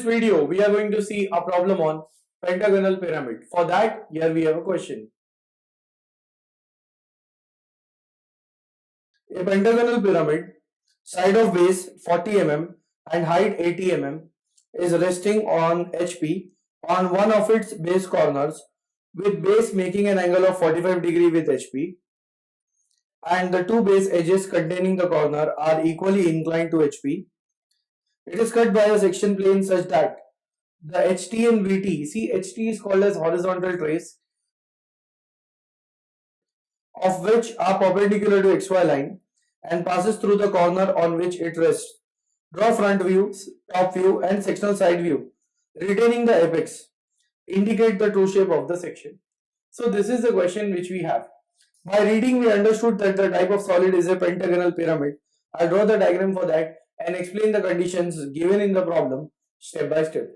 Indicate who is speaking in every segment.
Speaker 1: this video, we are going to see a problem on pentagonal pyramid. For that, here we have a question. A pentagonal pyramid, side of base 40 mm and height 80 mm, is resting on HP on one of its base corners, with base making an angle of 45 degree with HP, and the two base edges containing the corner are equally inclined to HP. It is cut by a section plane such that the HT and VT, see HT is called as horizontal trace, of which are perpendicular to XY line and passes through the corner on which it rests. Draw front view, top view and sectional side view, retaining the apex. Indicate the true shape of the section. So this is the question which we have. By reading, we understood that the type of solid is a pentagonal pyramid. I'll draw the diagram for that and explain the conditions given in the problem step by step.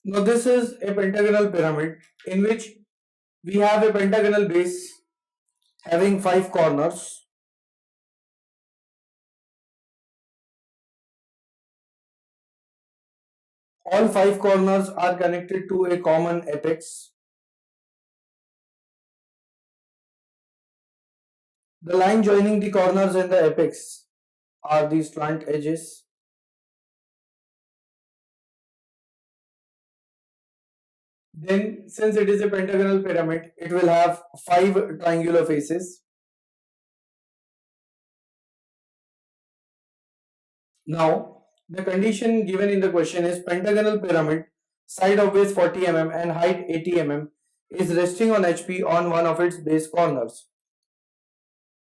Speaker 1: Now this is a pentagonal pyramid in which we have a pentagonal base having 5 corners. All 5 corners are connected to a common apex. The line joining the corners and the apex are these slant edges. Then, since it is a pentagonal pyramid, it will have 5 triangular faces. Now, the condition given in the question is pentagonal pyramid, side of base 40 mm and height 80 mm, is resting on HP on one of its base corners.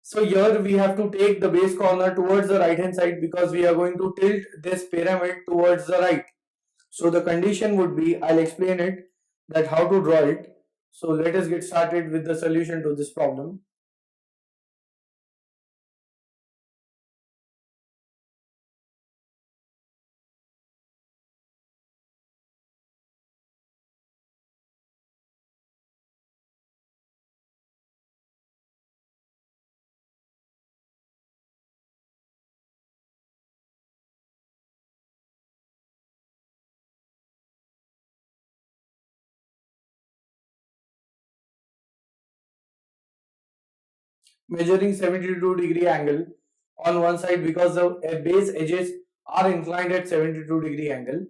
Speaker 1: So here we have to take the base corner towards the right hand side because we are going to tilt this pyramid towards the right. So the condition would be, I'll explain it, that how to draw it. So let us get started with the solution to this problem. Measuring 72-degree angle on one side because the base edges are inclined at 72-degree angle.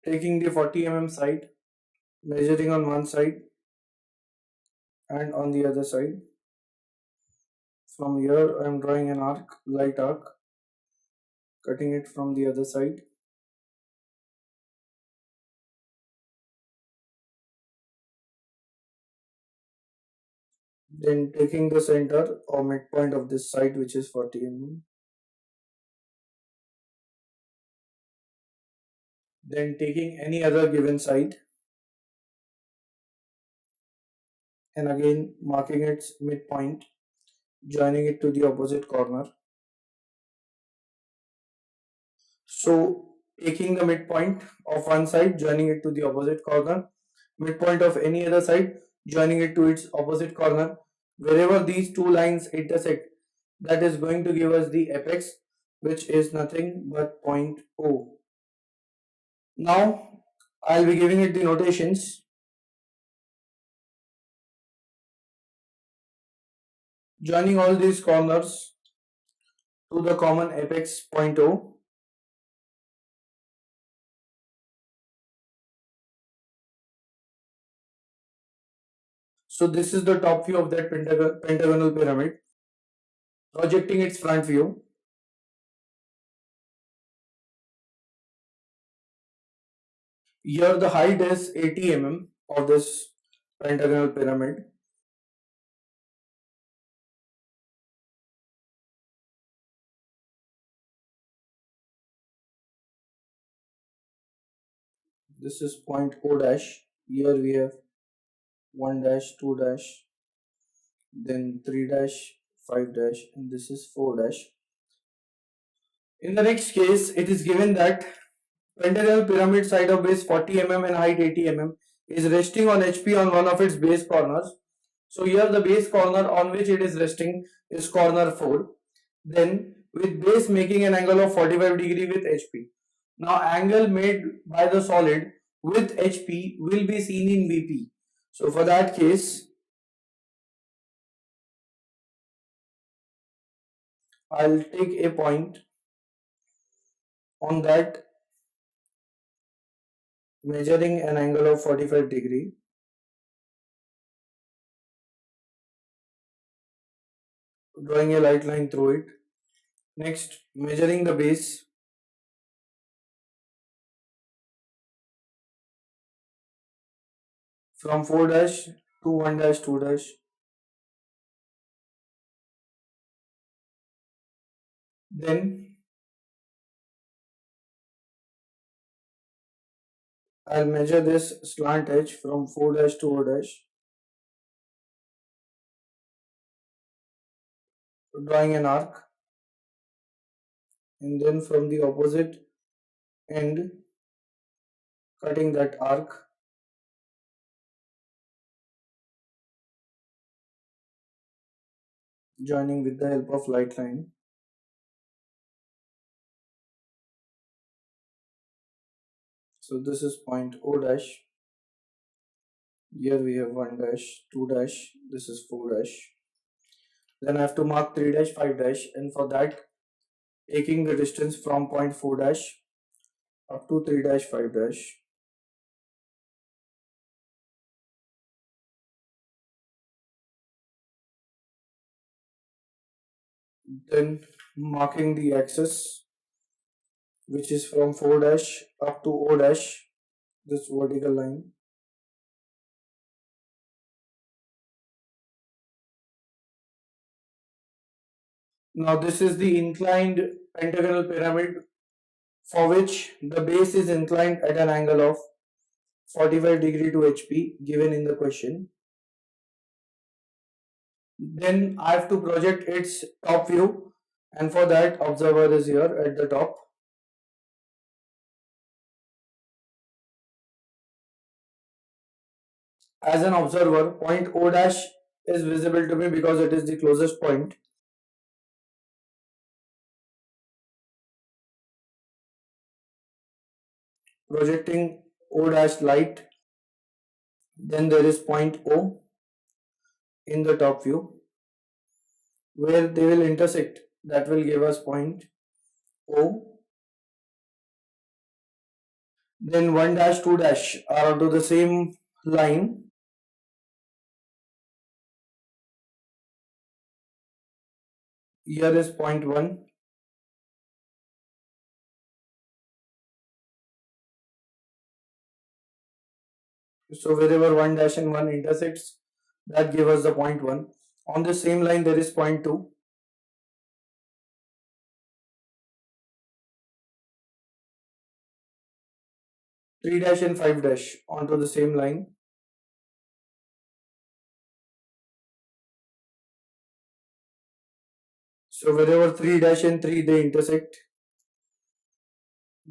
Speaker 1: Taking the 40 mm side, measuring on one side and on the other side. From here I am drawing an arc, light arc, cutting it from the other side. Then taking the center or midpoint of this side, which is 40 mm. Then taking any other given side and again marking its midpoint, joining it to the opposite corner. So taking the midpoint of one side, joining it to the opposite corner, midpoint of any other side, joining it to its opposite corner. Wherever these two lines intersect, that is going to give us the apex, which is nothing but point O. Now I'll be giving it the notations. Joining all these corners to the common apex point O. So this is the top view of that pentagonal pyramid. Projecting its front view. Here the height is 80 mm of this pentagonal pyramid. This is point O dash. Here we have 1 dash, 2 dash, then 3 dash, 5 dash, and this is 4 dash. In the next case, it is given that pentagonal pyramid side of base 40 mm and height 80 mm is resting on HP on one of its base corners. So here the base corner on which it is resting is corner 4. Then with base making an angle of 45 degree with HP. Now angle made by the solid with HP will be seen in VP. So for that case, I'll take a point on that measuring an angle of 45 degree. Drawing a light line through it. Next, measuring the base. From 4 dash to 1 dash 2 dash. Then I'll measure this slant edge from 4 dash to O dash. Drawing an arc. And then from the opposite end, cutting that arc. Joining with the help of light line. So this is point O dash. Here we have 1 dash, 2 dash, this is 4 dash. Then I have to mark 3 dash, 5 dash, and for that taking the distance from point 4 dash up to 3 dash, 5 dash. Then marking the axis which is from 4 dash up to O dash, this vertical line. Now this is the inclined pentagonal pyramid for which the base is inclined at an angle of 45 degree to HP given in the question. Then I have to project its top view, and for that observer is here at the top. As an observer, point O dash is visible to me because it is the closest point. Projecting O dash light, then there is point O in the top view where they will intersect. That will give us point O. Then 1 dash 2 dash are onto the same line. Here is point 1. So wherever 1 dash and 1 intersects, that gives us the point 1. On the same line there is point 2. Three dash and 5 dash onto the same line. So wherever 3 dash and 3 they intersect,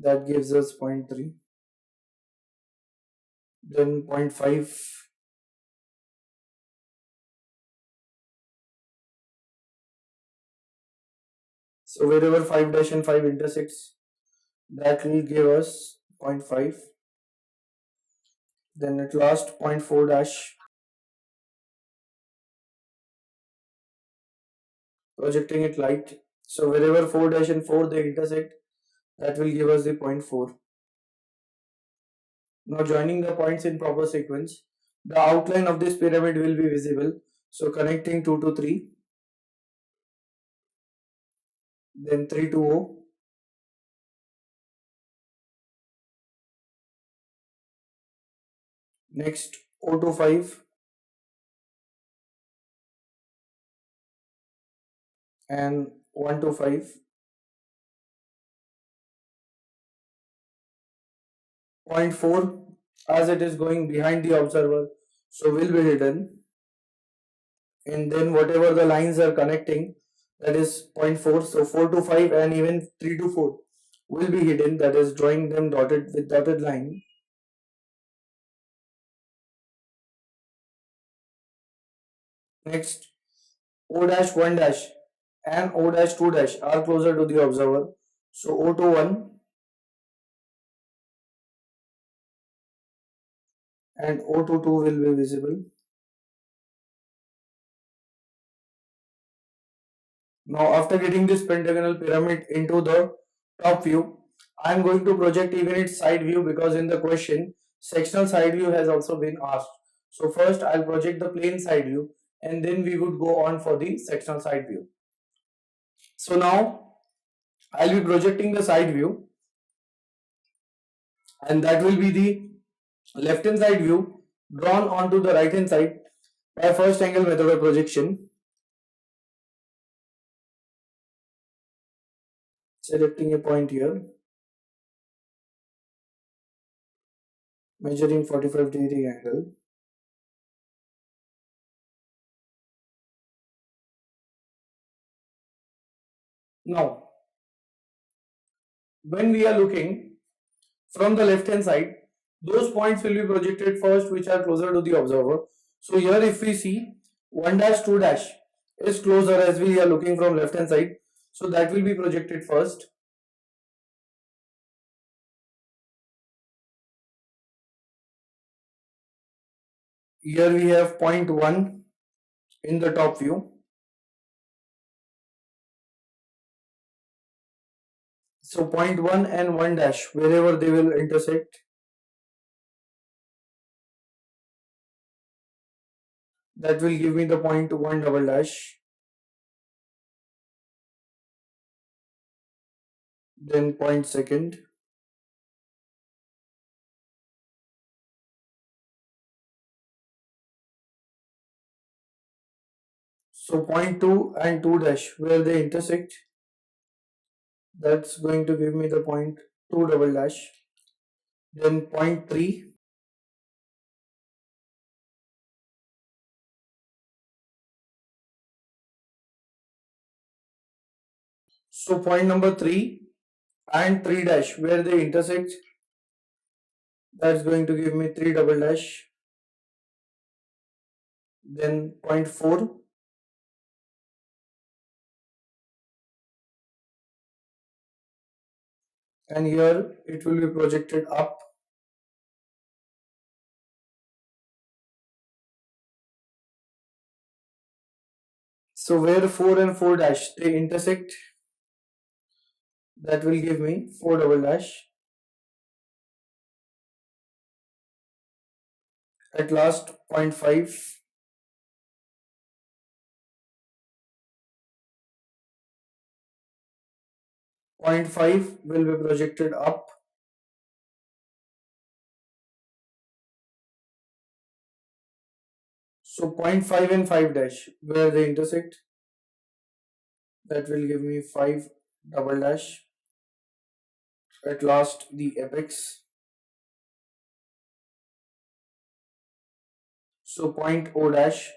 Speaker 1: that gives us point 3. Then point 5. So wherever 5 dash and 5 intersects, that will give us point 0.5. Then at last point 4 dash. Projecting it light. So wherever 4 dash and 4 they intersect, that will give us the point 4. Now joining the points in proper sequence, the outline of this pyramid will be visible. So connecting 2 to 3, then 3 to O, Next O to 5 and 1 to 5. Point 4, as it is going behind the observer, so will be hidden. And then whatever the lines are connecting, that is point 4. So 4 to 5 and even 3 to 4 will be hidden, that is drawing them dotted with dotted line. Next, O dash 1 dash and O dash 2 dash are closer to the observer. So O to 1 and O to 2 will be visible. Now after getting this pentagonal pyramid into the top view, I am going to project even its side view, because in the question sectional side view has also been asked. So first I'll project the plane side view and then we would go on for the sectional side view. So now I'll be projecting the side view, and that will be the left hand side view drawn onto the right hand side by first angle method of projection. Selecting a point here, measuring 45-degree angle. Now, when we are looking from the left hand side, those points will be projected first which are closer to the observer. So here if we see 1 dash 2 dash is closer as we are looking from left hand side, so that will be projected first. Here we have point 1 in the top view. So point 1 and 1 dash, wherever they will intersect, that will give me the point 1 double dash. Then point second. So point 2 and 2 dash, where they intersect, that's going to give me the point 2 double dash. Then point 3. So point number 3 and 3 dash, where they intersect, that's going to give me 3 double dash. Then point 4. And here it will be projected up. So where 4 and 4 dash they intersect, that will give me 4 double dash. At last point 5. Point 5 will be projected up. So point 5 and 5 dash, where they intersect, that will give me 5 double dash. At last the apex. So point O dash,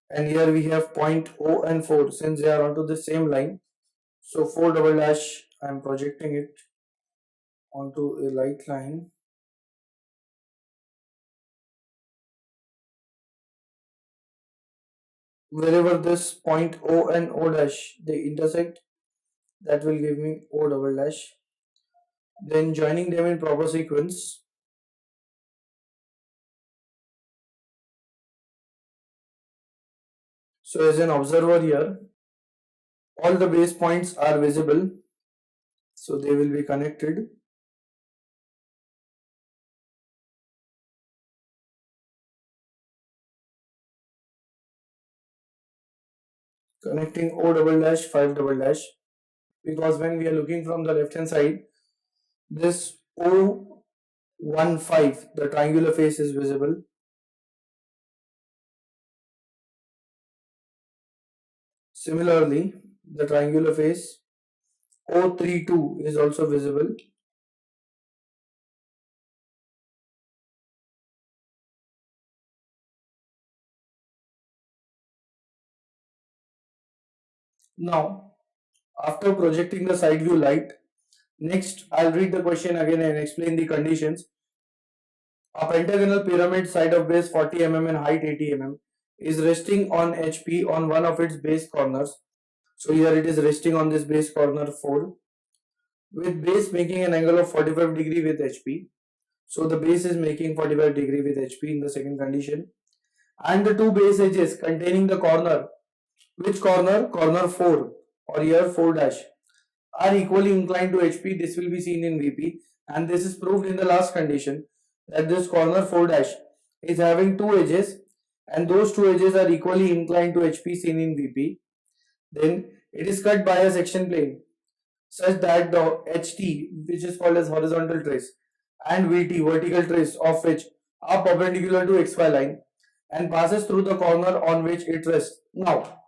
Speaker 1: and here we have point O and 4, since they are onto the same line. So 4 double dash, I am projecting it onto a light line. Wherever this point O and O dash they intersect, that will give me O double dash. Then joining them in proper sequence. So as an observer here, all the base points are visible, so they will be connected. Connecting O double dash, 5 double dash, because when we are looking from the left hand side, this O 1, 5, the triangular face is visible. Similarly, the triangular face O32 is also visible. Now, after projecting the side view light, next I'll read the question again and explain the conditions. A pentagonal pyramid side of base 40 mm and height 80 mm is resting on HP on one of its base corners. So here it is resting on this base corner 4 with base making an angle of 45 degree with HP. So the base is making 45 degree with HP in the second condition. And the two base edges containing the corner, which corner? Corner 4 or here 4 dash, are equally inclined to HP. This will be seen in VP, and this is proved in the last condition that this corner 4 dash is having two edges and those two edges are equally inclined to HP seen in VP. Then it is cut by a section plane such that the HT, which is called as horizontal trace, and VT, vertical trace of which are perpendicular to XY line and passes through the corner on which it rests. Now,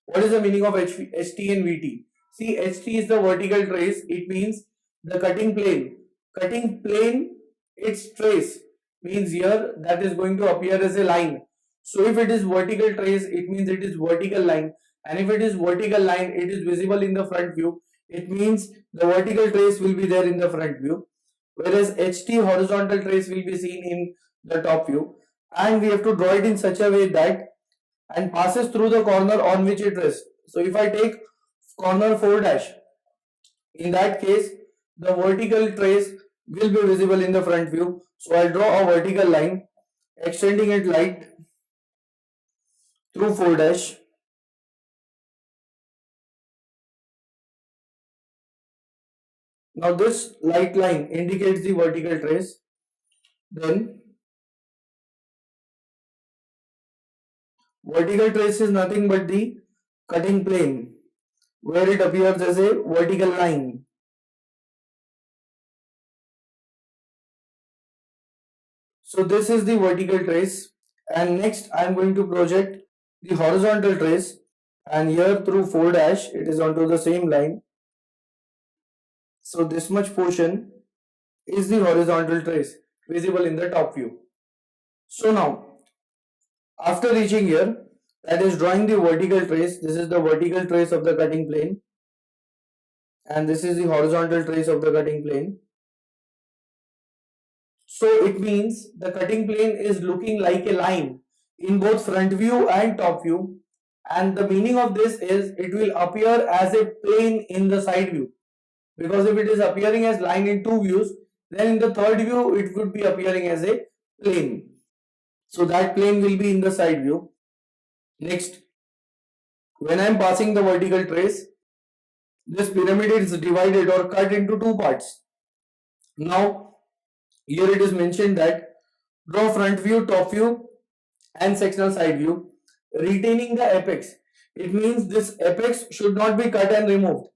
Speaker 1: what is the meaning of HT and VT? See, HT is the vertical trace. It means the cutting plane. Cutting plane, its trace means here that is going to appear as a line. So if it is vertical trace, it means it is vertical line. And if it is vertical line, it is visible in the front view. It means the vertical trace will be there in the front view. Whereas HT horizontal trace will be seen in the top view. And we have to draw it in such a way that and passes through the corner on which it rests. So if I take corner 4 dash, in that case the vertical trace will be visible in the front view. So I'll draw a vertical line extending it light through 4 dash. Now this light line indicates the vertical trace. Then vertical trace is nothing but the cutting plane where it appears as a vertical line. So this is the vertical trace, and next I am going to project the horizontal trace, and here through 4 dash it is onto the same line. So this much portion is the horizontal trace visible in the top view. So now after reaching here, that is drawing the vertical trace, this is the vertical trace of the cutting plane and this is the horizontal trace of the cutting plane. So it means the cutting plane is looking like a line in both front view and top view, and the meaning of this is it will appear as a plane in the side view, because if it is appearing as line in two views, then in the third view it would be appearing as a plane. So that plane will be in the side view. Next, when I am passing the vertical trace, this pyramid is divided or cut into two parts. Now here it is mentioned that draw front view, top view and sectional side view retaining the apex. It means this apex should not be cut and removed.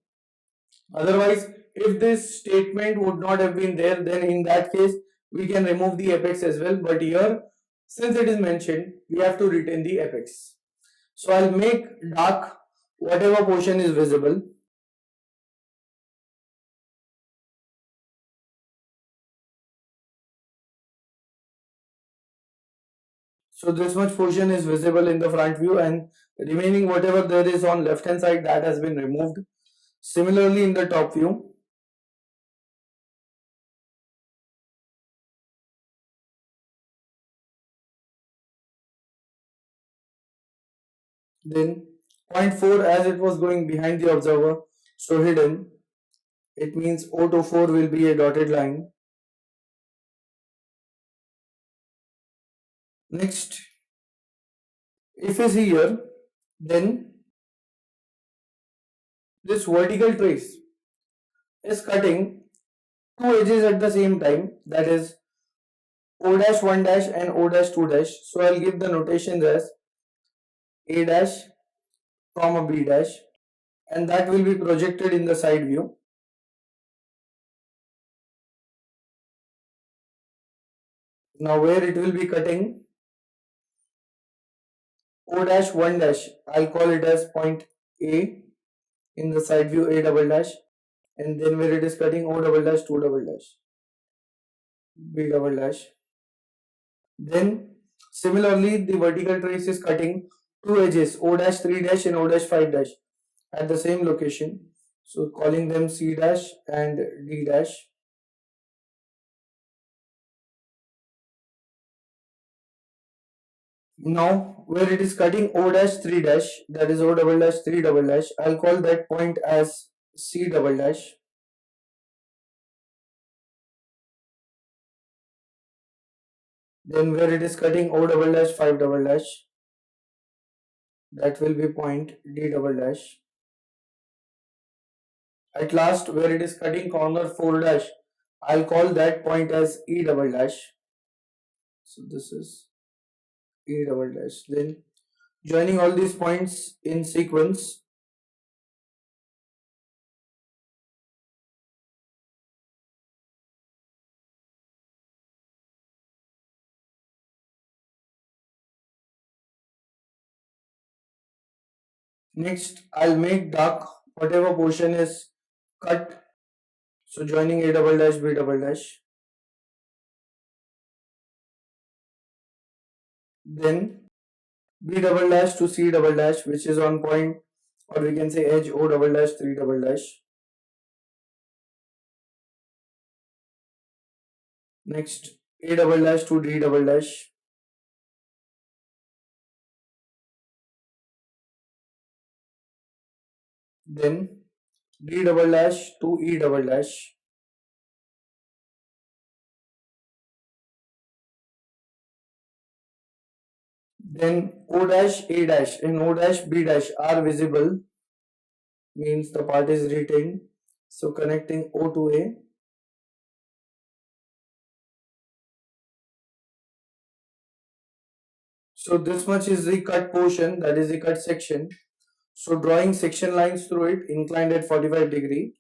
Speaker 1: Otherwise, if this statement would not have been there, then in that case we can remove the apex as well. But here, since it is mentioned, we have to retain the apex. So I'll make dark whatever portion is visible. So this much portion is visible in the front view, and remaining whatever there is on left hand side, that has been removed. Similarly in the top view. Then point 4, as it was going behind the observer, so hidden, it means O to 4 will be a dotted line. Next, if is here, then this vertical trace is cutting two edges at the same time, that is O dash 1 dash and O dash 2 dash. So I'll give the notations as A dash comma B dash, and that will be projected in the side view. Now where it will be cutting O dash 1 dash, I'll call it as point A in the side view A double dash, and then where it is cutting O double dash 2 double dash B double dash. Then similarly the vertical trace is cutting two edges O dash 3 dash and O dash 5 dash at the same location. So calling them C dash and D dash. Now where it is cutting O dash 3 dash, that is O double dash 3 double dash, I'll call that point as C double dash. Then where it is cutting O double dash 5 double dash, that will be point D double dash. At last where it is cutting corner 4 dash, I'll call that point as E double dash. So this is E double dash. Then joining all these points in sequence, next I'll make dark whatever portion is cut. So joining A double dash B double dash. Then B double dash to C double dash, which is on point, or we can say edge O double dash 3 double dash. Next A double dash to D double dash. Then D double dash to E double dash. Then O dash A dash and O dash B dash are visible, means the part is retained. So connecting O to A. So this much is the cut portion, that is the cut section. So drawing section lines through it inclined at 45 degree.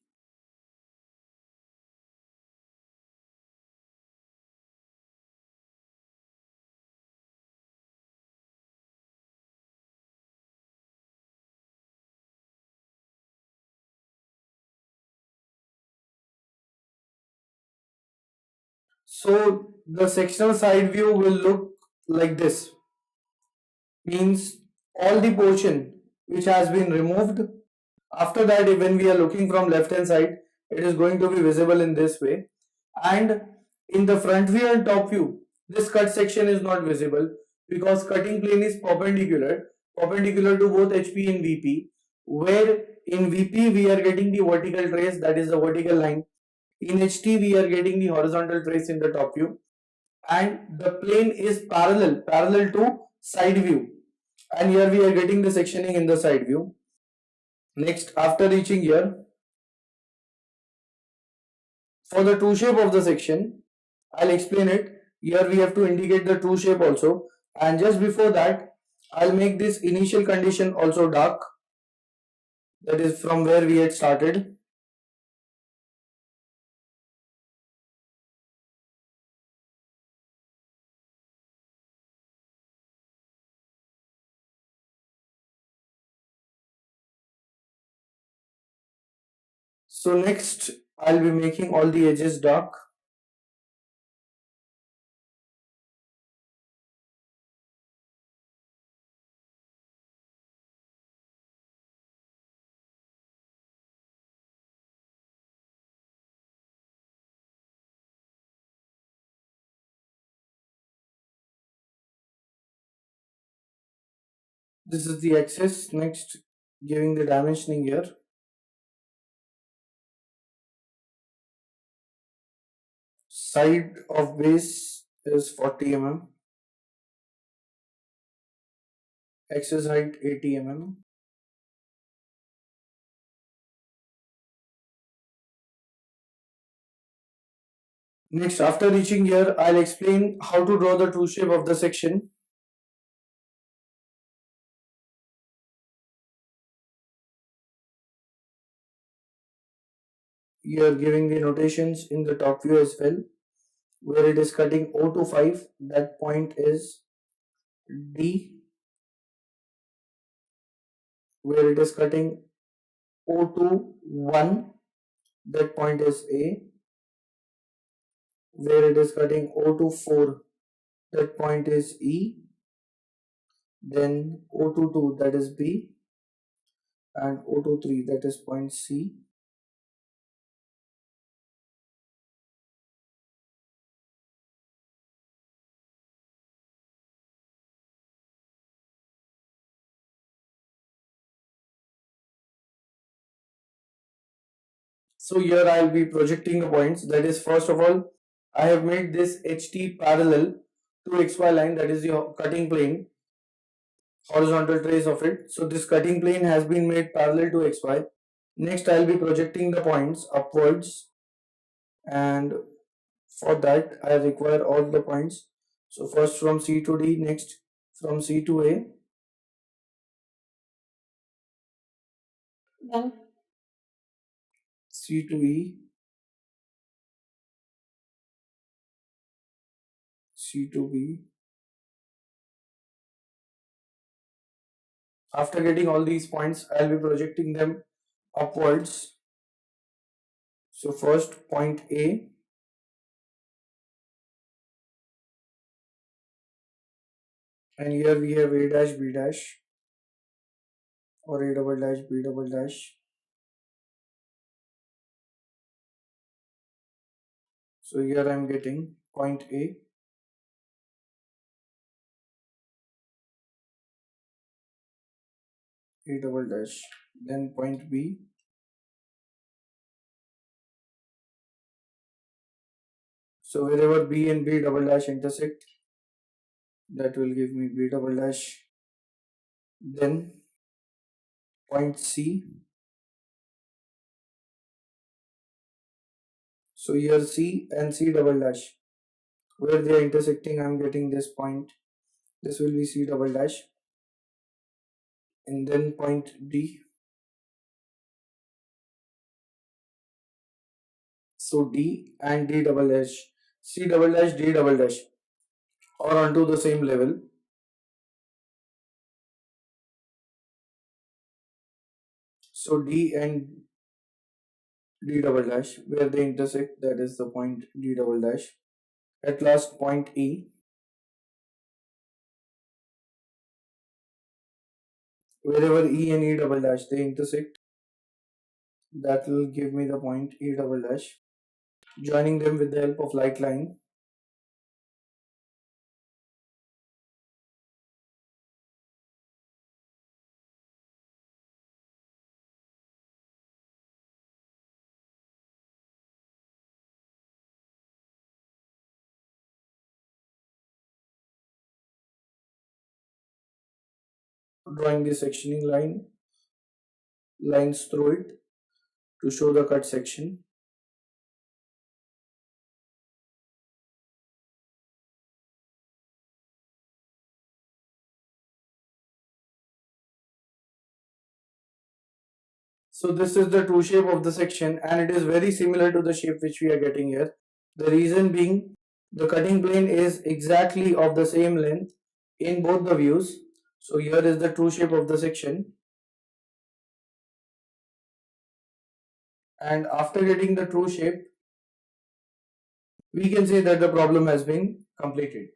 Speaker 1: So the sectional side view will look like this, means all the portion which has been removed. After that, when we are looking from left hand side, it is going to be visible in this way. And in the front view and top view, this cut section is not visible because cutting plane is perpendicular to both HP and VP, where in VP we are getting the vertical trace, that is the vertical line. In HT we are getting the horizontal trace in the top view, and the plane is parallel to side view, and here we are getting the sectioning in the side view. Next, after reaching here, for the true shape of the section, I'll explain it. Here we have to indicate the true shape also, and just before that I'll make this initial condition also dark, that is from where we had started. So next I'll be making all the edges dark. This is the axis. Next, giving the dimensioning here. Side of base is 40 mm. Axis height 80 mm. Next, after reaching here, I'll explain how to draw the true shape of the section. You are giving the notations in the top view as well. where it is cutting O to 5, that point is D. Where it is cutting O to 1, that point is A. Where it is cutting O to 4, that point is E. Then O to 2, that is B. And O to 3, that is point C. So here I'll be projecting the points. That is, first of all, I have made this HT parallel to XY line, that is the cutting plane, horizontal trace of it. So this cutting plane has been made parallel to XY. Next, I'll be projecting the points upwards, and for that I require all the points. So first from C to D, next from C to A, then C to E, C to B. After getting all these points, I'll be projecting them upwards. So first point A, and here we have A dash B dash, or A double dash B double dash. So here I am getting point A, A double dash, then point B, so wherever B and B double dash intersect, that will give me B double dash, then point C. So here C and C double dash, where they are intersecting, I am getting this point. This will be C double dash, and then point D. So D and D double dash, C double dash, D double dash are onto the same level. So D and D double dash, where they intersect, that is the point D double dash. At last, point E. Wherever E and E double dash they intersect, that will give me the point E double dash. Joining them with the help of light line, drawing the sectioning lines through it to show the cut section. So this is the true shape of the section, and it is very similar to the shape which we are getting here. The reason being, the cutting plane is exactly of the same length in both the views. So here is the true shape of the section, and after getting the true shape, we can say that the problem has been completed.